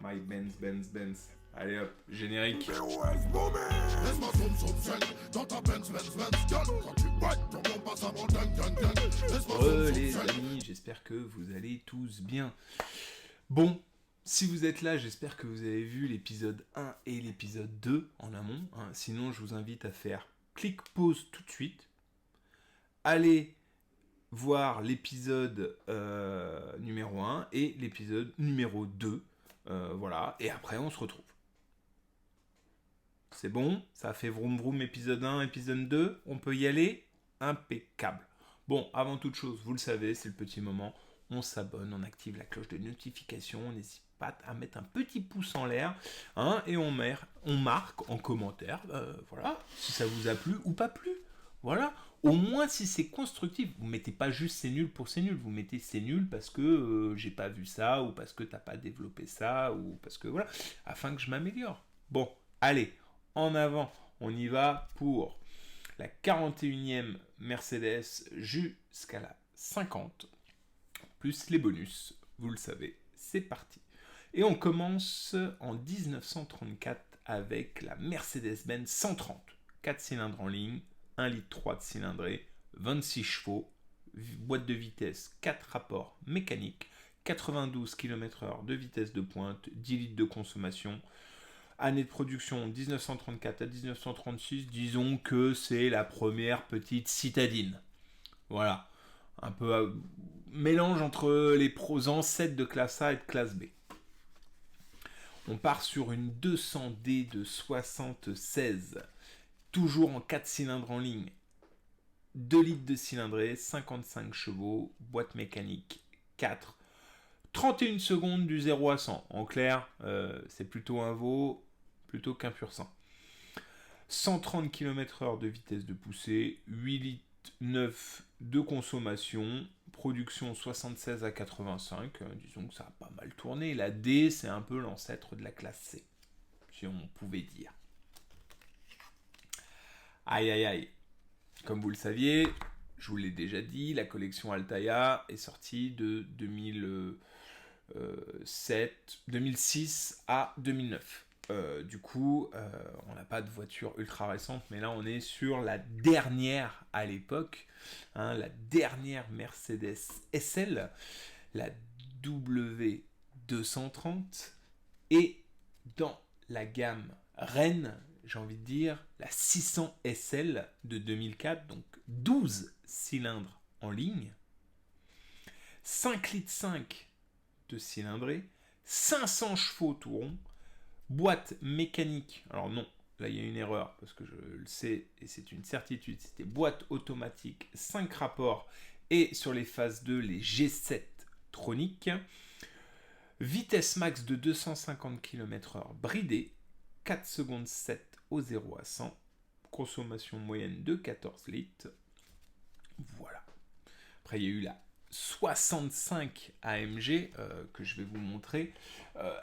My Benz, Benz, Benz. Allez hop, générique. Les amis, j'espère que vous allez tous bien. Bon, si vous êtes là, j'espère que vous avez vu l'épisode 1 et l'épisode 2 en amont. Sinon, je vous invite à faire clic pause tout de suite. Allez voir l'épisode numéro 1 et l'épisode numéro 2. Voilà, et après on se retrouve. C'est bon, ça a fait vroom vroom épisode 1, épisode 2, on peut y aller, impeccable. Bon, avant toute chose, vous le savez, c'est le petit moment, on s'abonne, on active la cloche de notification, on n'hésite pas à mettre un petit pouce en l'air, et on marque en commentaire, voilà, si ça vous a plu ou pas plu. Voilà, au moins si c'est constructif, vous mettez pas juste c'est nul pour c'est nul, vous mettez c'est nul parce que j'ai pas vu ça, ou parce que t'as pas développé ça, ou parce que voilà, afin que je m'améliore. Bon, allez, en avant, on y va pour la 41e Mercedes jusqu'à la 50, plus les bonus, vous le savez, c'est parti. Et on commence en 1934 avec la Mercedes-Benz 130, 4 cylindres en ligne, 1,3 litre de cylindrée, 26 chevaux, boîte de vitesse, 4 rapports mécaniques, 92 km/h de vitesse de pointe, 10 litres de consommation. Année de production 1934 à 1936, disons que c'est la première petite citadine. Voilà, un peu mélange entre les ancêtres de classe A et de classe B. On part sur une 200D de 76, toujours en 4 cylindres en ligne, 2 litres de cylindrée, 55 chevaux, boîte mécanique 4, 31 secondes du 0 à 100. En clair, c'est plutôt un veau plutôt qu'un pur sang. 130 km/h de vitesse de poussée, 8 litres 9 de consommation, production 76 à 85, disons que ça a pas mal tourné. La D, c'est un peu l'ancêtre de la classe C, si on pouvait dire. Aïe aïe aïe. Comme vous le saviez, je vous l'ai déjà dit, la collection Altaïa est sortie de 2006 à 2009. Du coup, on n'a pas de voiture ultra récente, mais là on est sur la dernière à l'époque, la dernière Mercedes SL, la W230, et dans la gamme reine, j'ai envie de dire, la 600 SL de 2004, donc 12 cylindres en ligne, 5 litres 5 de cylindrée, 500 chevaux tout rond, boîte mécanique, alors non, là il y a une erreur, parce que je le sais, et c'est une certitude, c'était boîte automatique, 5 rapports, et sur les phases 2, les G7 troniques, vitesse max de 250 km/h bridée, 4 secondes 7 au 0 à 100, consommation moyenne de 14 litres, voilà. Après il y a eu la 65 AMG que je vais vous montrer.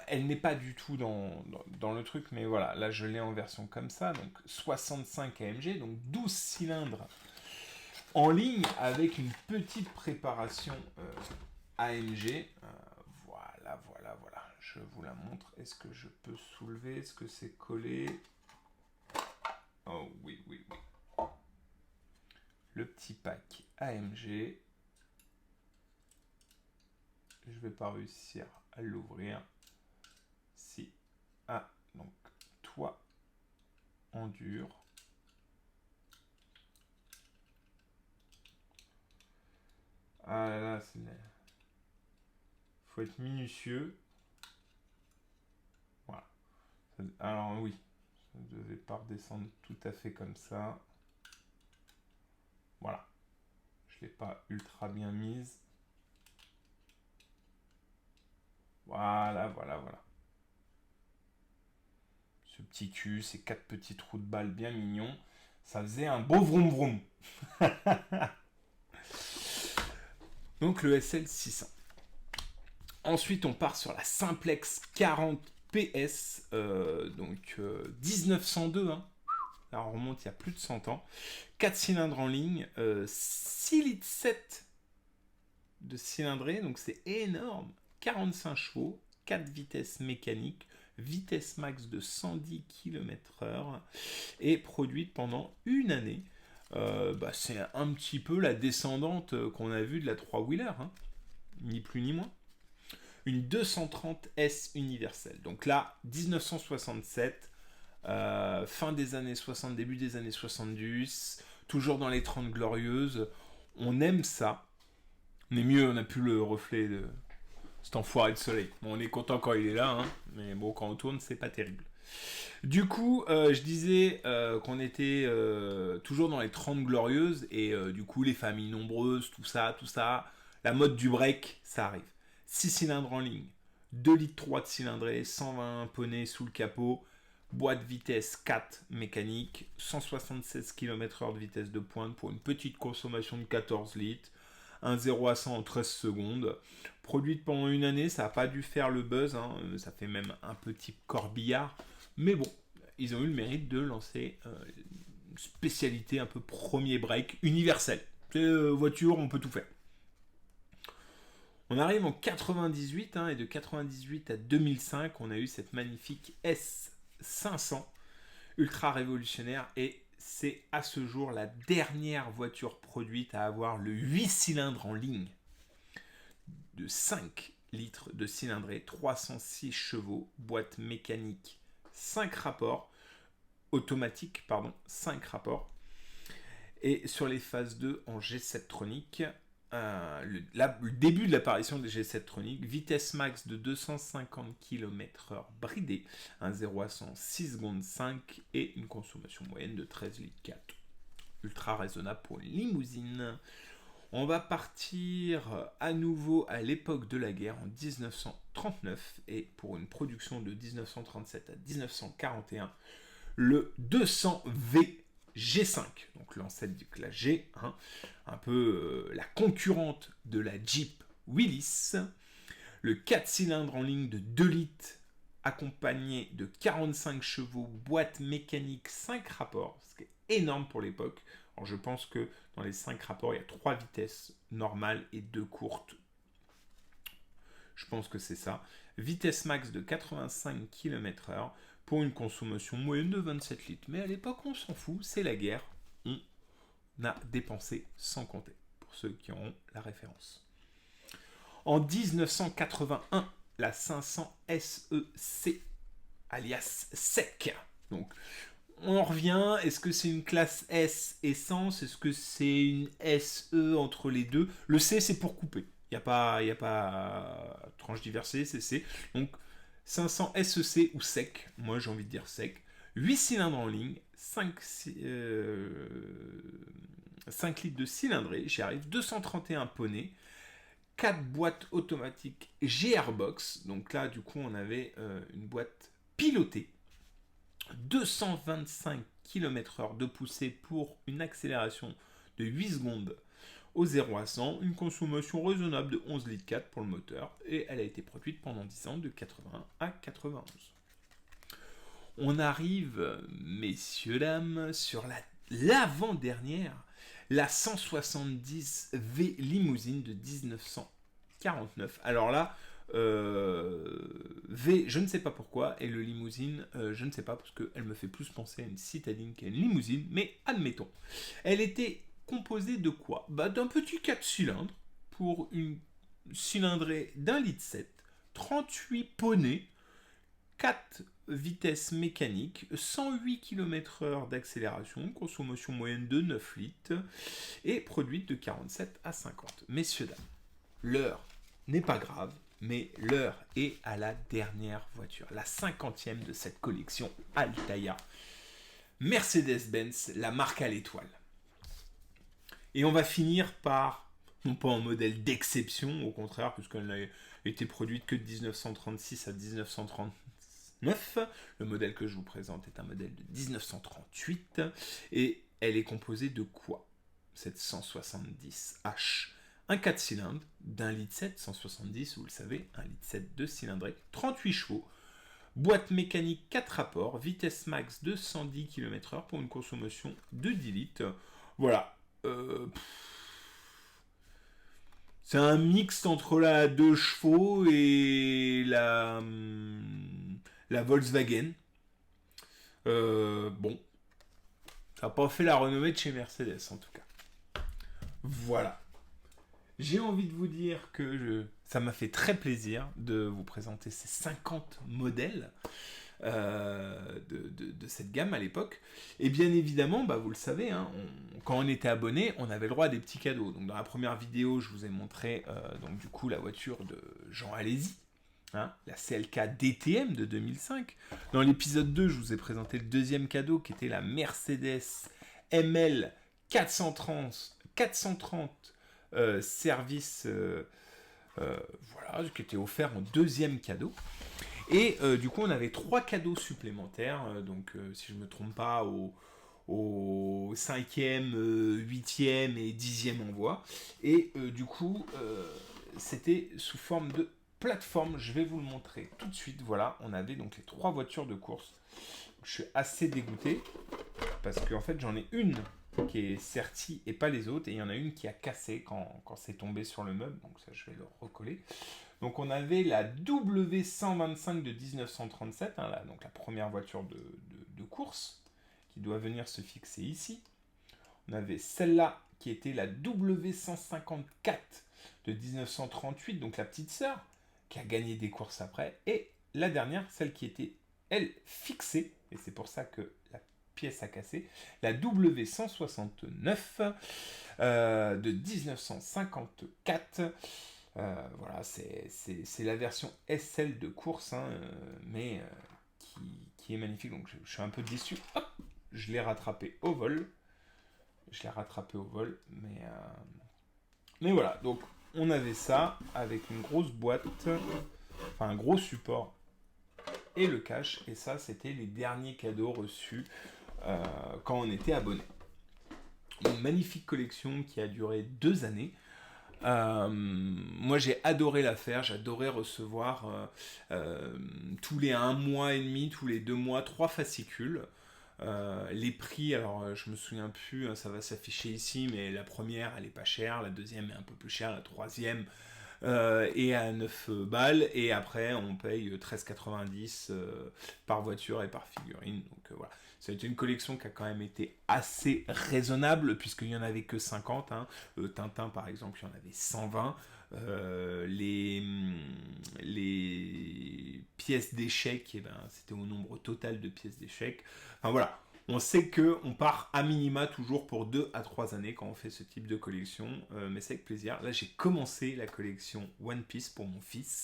Elle n'est pas du tout dans le truc, mais voilà, là je l'ai en version comme ça, donc 65 AMG, donc 12 cylindres en ligne avec une petite préparation AMG. Voilà, je vous la montre. Est-ce que je peux soulever? Est-ce que c'est collé? Oh oui. Le petit pack AMG. Je vais pas réussir à l'ouvrir. Si. Ah, donc toit en dur. Ah là, faut être minutieux. Voilà. Alors oui, ça ne devait pas redescendre tout à fait comme ça. Voilà. Je l'ai pas ultra bien mise. Voilà. Ce petit cul, ces 4 petits trous de balles bien mignons, ça faisait un beau vroom vroom. Donc le SL600. Ensuite, on part sur la Simplex 40 PS, donc 1902, là on remonte il y a plus de 100 ans. 4 cylindres en ligne, 6 litres 7 de cylindrée, donc c'est énorme. 45 chevaux, 4 vitesses mécaniques, vitesse max de 110 km/h et produite pendant une année. C'est un petit peu la descendante qu'on a vue de la 3-wheeler, hein, ni plus ni moins. Une 230 S universelle. Donc là, 1967, fin des années 60, début des années 70, toujours dans les 30 glorieuses. On aime ça. On est mieux, on n'a plus le reflet de cet enfoiré de soleil. Bon, on est content quand il est là, hein, mais bon, quand on tourne, c'est pas terrible. Du coup, je disais qu'on était toujours dans les 30 glorieuses, et du coup, les familles nombreuses, tout ça, la mode du break, ça arrive. 6 cylindres en ligne, 2 litres 3 de cylindrée, 120 poneys sous le capot, boîte vitesse 4 mécanique, 176 km/h de vitesse de pointe pour une petite consommation de 14 litres, un 0 à 100 en 13 secondes. Produite pendant une année, ça n'a pas dû faire le buzz, hein, ça fait même un petit corbillard, mais bon, ils ont eu le mérite de lancer une spécialité un peu premier break universel. C'est voiture, on peut tout faire. On arrive en 98, hein, et de 98 à 2005, on a eu cette magnifique S500, ultra révolutionnaire, et c'est à ce jour la dernière voiture produite à avoir le 8 cylindres en ligne, de 5 litres de cylindrée, 306 chevaux, boîte mécanique, 5 rapports, automatique, 5 rapports, et sur les phases 2 en G7 tronique. Le début de l'apparition des G7 troniques, vitesse max de 250 km/h bridée, un 0 à 100 6 secondes 5 et une consommation moyenne de 13 litres 4. Ultra raisonnable pour une limousine. On va partir à nouveau à l'époque de la guerre en 1939 et pour une production de 1937 à 1941, le 200V G5, donc l'ancêtre du la G, hein, un peu la concurrente de la Jeep Willys, le 4 cylindres en ligne de 2 litres accompagné de 45 chevaux, boîte mécanique 5 rapports, ce qui est énorme pour l'époque. Alors je pense que dans les 5 rapports, il y a 3 vitesses normales et 2 courtes. Je pense que c'est ça. Vitesse max de 85 km/h pour une consommation moyenne de 27 litres. Mais à l'époque, on s'en fout, c'est la guerre. On a dépensé sans compter, pour ceux qui auront la référence. En 1981, la 500 SEC, alias SEC. Donc, on en revient, est-ce que c'est une classe S essence? Est-ce que c'est une SE entre les deux? Le C, c'est pour couper. Il n'y a pas tranche diversité, c'est C. Donc, 500 SEC ou SEC, moi j'ai envie de dire SEC. 8 cylindres en ligne, 5 litres de cylindrée, j'y arrive, 231 poneys, 4 boîtes automatiques Gearbox. Donc là, du coup, on avait une boîte pilotée. 225 km/h de poussée pour une accélération de 8 secondes au 0 à 100, une consommation raisonnable de 11 litres 4 pour le moteur, et elle a été produite pendant 10 ans, de 81 à 91. On arrive, messieurs, dames, sur l'avant-dernière, la 170V limousine de 1949. Alors là, V, je ne sais pas pourquoi, et le limousine, je ne sais pas, parce qu'elle me fait plus penser à une citadine qu'à une limousine, mais admettons. Elle était composée de quoi? D'un petit 4 cylindres, pour une cylindrée d'1,7 litre, 38 poneys, 4 vitesses mécaniques, 108 km/h d'accélération, consommation moyenne de 9 litres, et produite de 47 à 50. Messieurs, dames, l'heure n'est pas grave, mais l'heure est à la dernière voiture, la 50e de cette collection Altaïa. Mercedes-Benz, la marque à l'étoile. Et on va finir par, non pas un modèle d'exception, au contraire, puisqu'elle n'a été produite que de 1936 à 1939. Le modèle que je vous présente est un modèle de 1938. Et elle est composée de quoi, cette 170H? Un 4 cylindres d'1,7 litre 170, vous le savez, 1,7 litre 2 cylindrée, 38 chevaux, boîte mécanique 4 rapports, vitesse max de 110 km/h pour une consommation de 10 litres. Voilà. C'est un mix entre la 2 chevaux et la Volkswagen. Bon, ça n'a pas fait la renommée de chez Mercedes en tout cas. Voilà. J'ai envie de vous dire que ça m'a fait très plaisir de vous présenter ces 50 modèles de cette gamme à l'époque. Et bien évidemment, vous le savez, hein, quand on était abonné, on avait le droit à des petits cadeaux. Donc dans la première vidéo, je vous ai montré donc du coup la voiture de Jean Alési, hein, la CLK DTM de 2005. Dans l'épisode 2, je vous ai présenté le deuxième cadeau qui était la Mercedes ML 430 service, voilà, qui était offert en deuxième cadeau. Et du coup, on avait 3 cadeaux supplémentaires, donc si je ne me trompe pas, au 5e, 8e et 10e envoi. Et du coup, c'était sous forme de plateforme. Je vais vous le montrer tout de suite. Voilà, on avait donc les 3 voitures de course. Je suis assez dégoûté parce qu'en fait, j'en ai une qui est sertie et pas les autres. Et il y en a une qui a cassé quand c'est tombé sur le meuble. Donc ça, je vais le recoller. Donc on avait la W125 de 1937, hein, là, donc la première voiture de course, qui doit venir se fixer ici. On avait celle-là, qui était la W154 de 1938, donc la petite sœur, qui a gagné des courses après. Et la dernière, celle qui était, elle, fixée, et c'est pour ça que la pièce a cassé, la W169 de 1954. Voilà, c'est la version SL de course, hein, mais qui est magnifique. Donc je suis un peu déçu. Hop, je l'ai rattrapé au vol. Mais voilà. Donc on avait ça avec une grosse boîte, enfin un gros support et le cache. Et ça, c'était les derniers cadeaux reçus quand on était abonné. Une magnifique collection qui a duré 2 années. Moi j'ai adoré la faire, j'adorais recevoir tous les 1 mois et demi, tous les 2 mois, 3 fascicules. Les prix, alors je me souviens plus, hein, ça va s'afficher ici, mais la première elle est pas chère, la deuxième est un peu plus chère, la troisième est à 9 balles, et après on paye 13,90 par voiture et par figurine. Donc voilà. Ça a été une collection qui a quand même été assez raisonnable, puisqu'il n'y en avait que 50. Hein. Tintin, par exemple, il y en avait 120. Les pièces d'échecs, eh ben, c'était au nombre total de pièces d'échecs. Enfin voilà, on sait qu'on part à minima toujours pour 2 à 3 années quand on fait ce type de collection, mais c'est avec plaisir. Là, j'ai commencé la collection One Piece pour mon fils.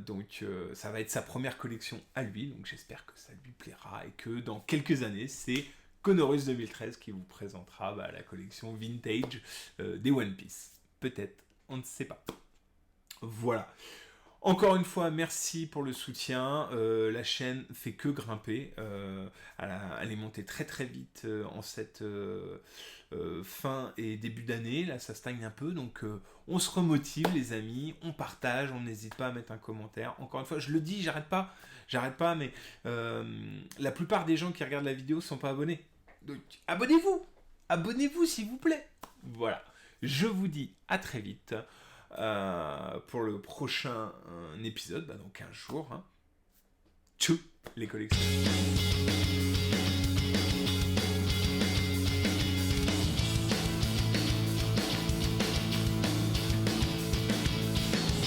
Donc ça va être sa première collection à lui, donc j'espère que ça lui plaira et que dans quelques années c'est Conorus 2013 qui vous présentera la collection vintage des One Piece. Peut-être, on ne sait pas. Voilà. Encore une fois, merci pour le soutien. La chaîne fait que grimper. Elle est montée très très vite en cette fin et début d'année. Là, ça stagne un peu. Donc, on se remotive, les amis. On partage. On n'hésite pas à mettre un commentaire. Encore une fois, je le dis, j'arrête pas. Mais la plupart des gens qui regardent la vidéo ne sont pas abonnés. Donc, abonnez-vous. Abonnez-vous, s'il vous plaît. Voilà. Je vous dis à très vite. Pour le prochain épisode, dans 15 jours. Hein. Tchou, les collectionneurs.